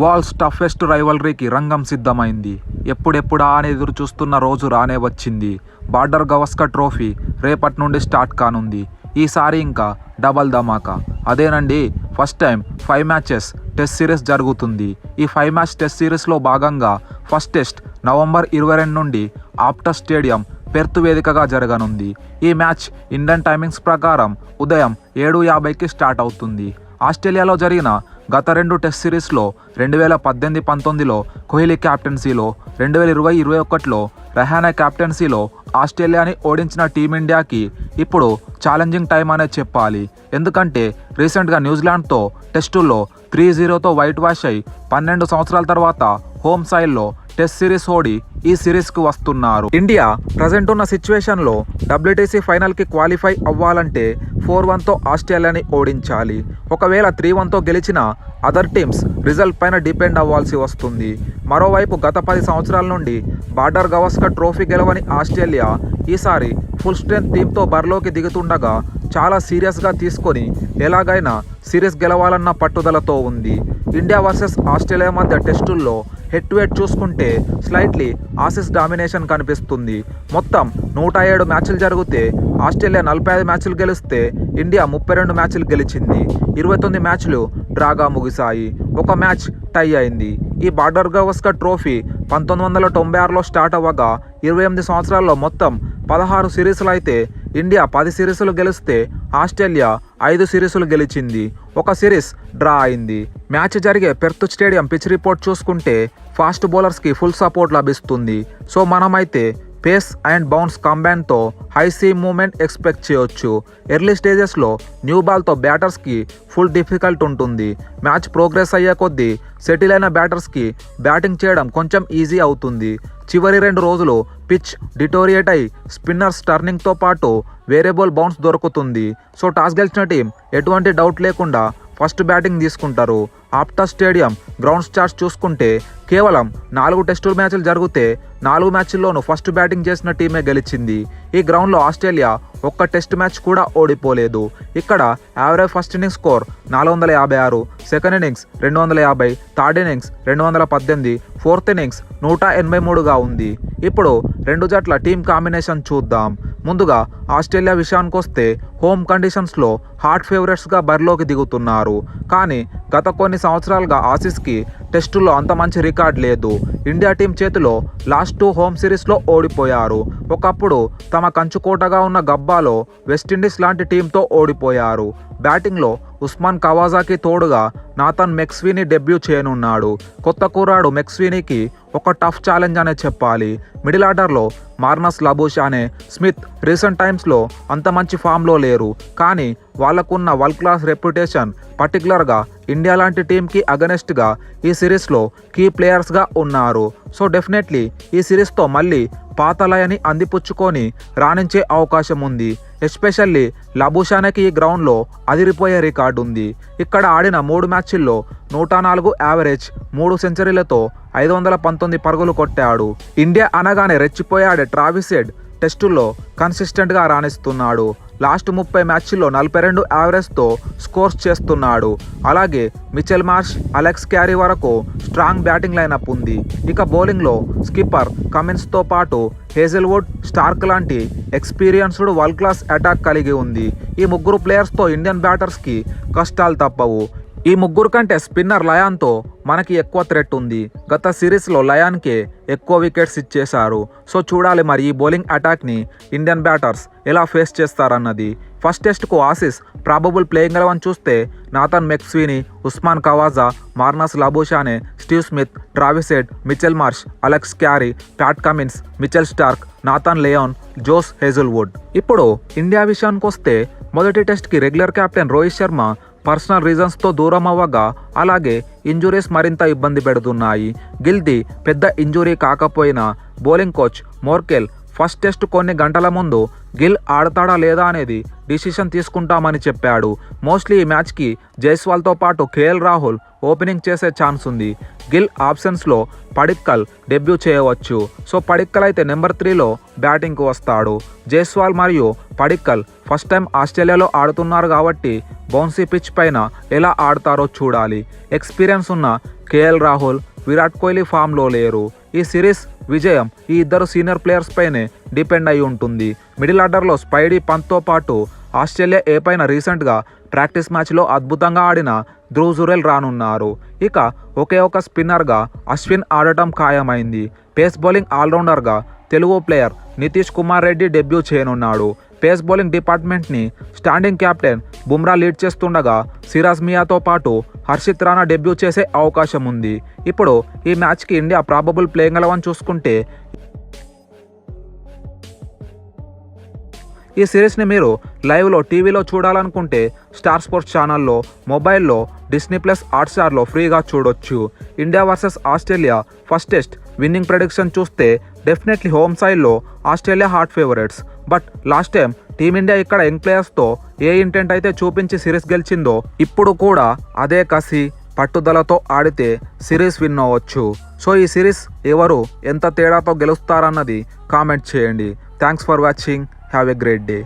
World's toughest రైవల్రీకి రంగం సిద్ధమైంది. ఎప్పుడెప్పుడా అని ఎదురు చూస్తున్న రోజు రానే వచ్చింది. బార్డర్ గవస్కర్ ట్రోఫీ రేపటి నుండి స్టార్ట్ కానుంది. ఈసారి ఇంకా డబల్ ధమాకా. అదేనండి, first time 5 matches test series జరుగుతుంది. ఈ 5 మ్యాచ్ టెస్ట్ సిరీస్లో భాగంగా ఫస్ట్ టెస్ట్ నవంబర్ 22 నుండి ఆప్టస్ స్టేడియం పెర్త్ వేదికగా జరగనుంది. ఈ మ్యాచ్ ఇండియన్ టైమింగ్స్ ప్రకారం ఉదయం 7:50కి స్టార్ట్ అవుతుంది. ఆస్ట్రేలియాలో జరిగిన గత 2 టెస్ట్ సిరీస్లో 2018-19లో కోహ్లీ క్యాప్టెన్సీలో, 2020-21లో రహానే క్యాప్టెన్సీలో ఆస్ట్రేలియాని ఓడించిన టీమిండియాకి ఇప్పుడు ఛాలెంజింగ్ టైం అనే చెప్పాలి. ఎందుకంటే రీసెంట్గా న్యూజిలాండ్తో టెస్టుల్లో 3-0తో వైట్ వాష్ అయి 12 సంవత్సరాల తర్వాత హోమ్ సాయిల్లో టెస్ట్ సిరీస్ ఓడి ఈ సిరీస్కు వస్తున్నారు. ఇండియా ప్రజెంట్ ఉన్న సిచ్యువేషన్లో WTC ఫైనల్కి క్వాలిఫై అవ్వాలంటే 4-1తో ఆస్ట్రేలియాని ఓడించాలి. ఒకవేళ 3-1తో గెలిచిన అదర్ టీమ్స్ రిజల్ట్ పైన డిపెండ్ అవ్వాల్సి వస్తుంది. మరోవైపు గత 10 సంవత్సరాల నుండి బార్డర్ గవస్కర్ ట్రోఫీ గెలవని ఆస్ట్రేలియా ఈసారి ఫుల్ స్ట్రెంత్ టీంతో బరిలోకి దిగుతుండగా చాలా సీరియస్గా తీసుకొని ఎలాగైనా సిరీస్ గెలవాలన్న పట్టుదలతో ఉంది. ఇండియా వర్సెస్ ఆస్ట్రేలియా మధ్య టెస్టుల్లో హెడ్ టు హెడ్ చూసుకుంటే స్లైట్లీ ఆసీస్ డామినేషన్ కనిపిస్తుంది. మొత్తం 107 మ్యాచ్లు జరిగితే ఆస్ట్రేలియా 45 మ్యాచ్లు గెలిస్తే ఇండియా 32 మ్యాచ్లు గెలిచింది. 29 మ్యాచ్లు డ్రాగా ముగిశాయి. ఒక మ్యాచ్ టై అయింది. ఈ బార్డర్ గవస్కర్ ట్రోఫీ 1996లో స్టార్ట్ అవ్వగా 28 సంవత్సరాల్లో మొత్తం 16 సిరీస్లు అయితే ఇండియా 10 సిరీసులు గెలిస్తే ఆస్ట్రేలియా 5 సిరీసులు గెలిచింది. ఒక సిరీస్ డ్రా అయింది. మ్యాచ్ జరిగే పెర్త్ స్టేడియం పిచ్ రిపోర్ట్ చూసుకుంటే ఫాస్ట్ బౌలర్స్కి ఫుల్ సపోర్ట్ లభిస్తుంది. సో మనమైతే పేస్ అండ్ బౌన్స్ కంబైన్తో హై సీమ్ మూమెంట్ ఎక్స్పెక్ట్ చేయొచ్చు. ఎర్లీ స్టేజెస్లో న్యూ బాల్తో బ్యాటర్స్కి ఫుల్ డిఫికల్ట్ ఉంటుంది. మ్యాచ్ ప్రోగ్రెస్ అయ్యే కొద్దీ సెటిల్ అయిన బ్యాటర్స్కి బ్యాటింగ్ చేయడం కొంచెం ఈజీ అవుతుంది. చివరి 2 రోజులు పిచ్ డిటోరియేట్ అయి స్పిన్నర్స్ టర్నింగ్తో పాటు వేరియబుల్ బౌన్స్ దొరుకుతుంది. సో టాస్ గెలిచిన టీం ఎటువంటి డౌట్ లేకుండా ఫస్ట్ బ్యాటింగ్ తీసుకుంటారు. ఆప్టస్ స్టేడియం గ్రౌండ్ స్టాట్స్ చూసుకుంటే కేవలం 4 టెస్టు మ్యాచ్లు జరిగితే 4 మ్యాచ్ల్లోనూ ఫస్ట్ బ్యాటింగ్ చేసిన టీమే గెలిచింది. ఈ గ్రౌండ్లో ఆస్ట్రేలియా ఒక్క టెస్ట్ మ్యాచ్ కూడా ఓడిపోలేదు. ఇక్కడ average first innings score 456, second innings 250, third innings 218, fourth innings 183గా ఉంది. ఇప్పుడు 2 జట్ల టీం కాంబినేషన్ చూద్దాం. ముందుగా ఆస్ట్రేలియా విషయానికి వస్తే హోమ్ కండిషన్స్లో హాట్ ఫేవరెట్స్గా బరిలోకి దిగుతున్నారు. కానీ గత కొన్ని సంవత్సరాలుగా ఆసీస్కి టెస్టుల్లో అంత మంచి రికార్డ్ లేదు. ఇండియా టీం చేతిలో లాస్ట్ 2 హోమ్ సిరీస్లో ఓడిపోయారు. ఒకప్పుడు తమ కంచుకోటగా ఉన్న గబ్బాలో వెస్టిండీస్ లాంటి టీంతో ఓడిపోయారు. బ్యాటింగ్లో ఉస్మాన్ కవాజాకి తోడుగా నాథన్ మెక్స్వీనీ డెబ్యూ చేయనున్నాడు. కొత్త కుర్రాడు మెక్స్వీనీకి ఒక టఫ్ ఛాలెంజ్ అనే చెప్పాలి. మిడిల్ ఆర్డర్లో మార్నస్ లబూషానే, స్మిత్ రీసెంట్ టైమ్స్లో అంత మంచి ఫామ్లో లేరు. కానీ వాళ్ళకున్న వరల్డ్ క్లాస్ రెప్యుటేషన్ పర్టికులర్గా ఇండియా లాంటి టీంకి అగనెస్ట్గా ఈ సిరీస్లో కీ ప్లేయర్స్గా ఉన్నారు. సో డెఫినెట్లీ ఈ సిరీస్తో మళ్ళీ పాత లయని అందిపుచ్చుకొని రాణించే అవకాశం ఉంది. ఎస్పెషల్లీ లబూషానేకి ఈ గ్రౌండ్లో అదిరిపోయే రికార్డు ఉంది. ఇక్కడ ఆడిన 3 మ్యాచ్ల్లో 104 యావరేజ్, 3 సెంచరీలతో 519 పరుగులు కొట్టాడు. ఇండియా అనగానే రెచ్చిపోయాడే ట్రావిస్ హెడ్ టెస్టుల్లో కన్సిస్టెంట్గా రాణిస్తున్నాడు. లాస్ట్ 30 మ్యాచ్ల్లో 42 యావరేజ్తో స్కోర్స్ చేస్తున్నాడు. అలాగే మిచెల్ మార్ష్, అలెక్స్ క్యారీ వరకు స్ట్రాంగ్ బ్యాటింగ్ లైనప్ ఉంది. ఇక బౌలింగ్లో స్కిప్పర్ కమిన్స్తో పాటు హేజల్వుడ్, స్టార్క్ లాంటి ఎక్స్పీరియన్స్డ్ వరల్డ్ క్లాస్ అటాక్ కలిగి ఉంది. ఈ 3 ప్లేయర్స్తో ఇండియన్ బ్యాటర్స్కి కష్టాలు తప్పవు. ఈ 3 కంటే స్పిన్నర్ లయాన్తో మనకి ఎక్కువ థ్రెట్ ఉంది. గత సిరీస్లో లయాన్కే ఎక్కువ వికెట్స్ ఇచ్చేశారు. సో చూడాలి మరి ఈ బౌలింగ్ అటాక్ని ఇండియన్ బ్యాటర్స్ ఎలా ఫేస్ చేస్తారన్నది. ఫస్ట్ టెస్ట్కు ఆసీస్ ప్రాబబుల్ ప్లేయింగ్ 11 చూస్తే Nathan McSweeney, Usman Khawaja, Marnus Labuschagne, Steve Smith, Travis Head, Mitchell Marsh, Alex Carey, Pat Cummins, Mitchell Starc, Nathan Lyon, Josh Hazlewood. ఇప్పుడు ఇండియా విషయానికి వస్తే మొదటి టెస్ట్కి regular captain Rohit Sharma personal రీజన్స్తో దూరం అవ్వగా, అలాగే ఇంజురీస్ మరింత ఇబ్బంది పెడుతున్నాయి. గిల్ది పెద్ద ఇంజురీ కాకపోయినా bowling coach Morkel first test కొన్ని గంటల ముందు గిల్ ఆడతాడా లేదా అనేది డిసిషన్ తీసుకుంటామని చెప్పాడు. మోస్ట్లీ ఈ మ్యాచ్కి జైస్వాల్తో పాటు కేఎల్ రాహుల్ ఓపెనింగ్ చేసే ఛాన్స్ ఉంది. గిల్ ఆప్షన్స్లో పడిక్కల్ డెబ్యూ చేయవచ్చు. సో పడిక్కల్ అయితే నెంబర్ 3లో బ్యాటింగ్కు వస్తాడు. జైస్వాల్ మరియు పడిక్కల్ ఫస్ట్ టైం ఆస్ట్రేలియాలో ఆడుతున్నారు కాబట్టి బౌన్సీ పిచ్ పైన ఎలా ఆడతారో చూడాలి. ఎక్స్పీరియన్స్ ఉన్న కేఎల్ రాహుల్, విరాట్ కోహ్లీ ఫామ్లో లేరు. ఈ సిరీస్ విజయం ఈ ఇద్దరు సీనియర్ ప్లేయర్స్ పైనే డిపెండ్ అయి ఉంటుంది. మిడిల్ ఆర్డర్లో స్పైడీ పంత్తో పాటు ఆస్ట్రేలియా ఏ పైన రీసెంట్గా ప్రాక్టీస్ మ్యాచ్లో అద్భుతంగా ఆడిన ధ్రువ్ జురెల్ రానున్నారు. ఇక ఒకే ఒక స్పిన్నర్గా అశ్విన్ ఆడటం ఖాయమైంది. పేస్ బౌలింగ్ ఆల్రౌండర్గా తెలుగు ప్లేయర్ నితీష్ కుమార్ రెడ్డి డెబ్యూ చేయనున్నాడు. పేస్ బౌలింగ్ డిపార్ట్మెంట్ని స్టాండింగ్ కెప్టెన్ బుమ్రా లీడ్ చేస్తుండగా సిరాజ్ మియాతో పాటు హర్షిత్ రాణా డెబ్యూ చేసే అవకాశం ఉంది. ఇప్పుడు ఈ మ్యాచ్కి ఇండియా ప్రాబబుల్ ప్లేయింగ్ 11 చూసుకుంటే ఈ సిరీస్ని మీరు లైవ్లో టీవీలో చూడాలనుకుంటే స్టార్ స్పోర్ట్స్ ఛానల్లో, మొబైల్లో, డిస్నీ ప్లస్ హాట్స్టార్లో ఫ్రీగా చూడొచ్చు. India versus Australia first test winnowing prediction చూస్తే డెఫినెట్లీ హోమ్ సైడ్లో Australia hot favourites. But last time team India ఇక్కడ యంగ్ ప్లేయర్స్తో ఏ ఇంటెంట్ అయితే చూపించి సిరీస్ గెలిచిందో ఇప్పుడు కూడా అదే కసి పట్టుదలతో ఆడితే సిరీస్ విన్ అవ్వచ్చు. సో ఈ సిరీస్ ఎవరు ఎంత తేడాతో గెలుస్తారన్నది కామెంట్ చేయండి. Thanks for watching. Have a great day.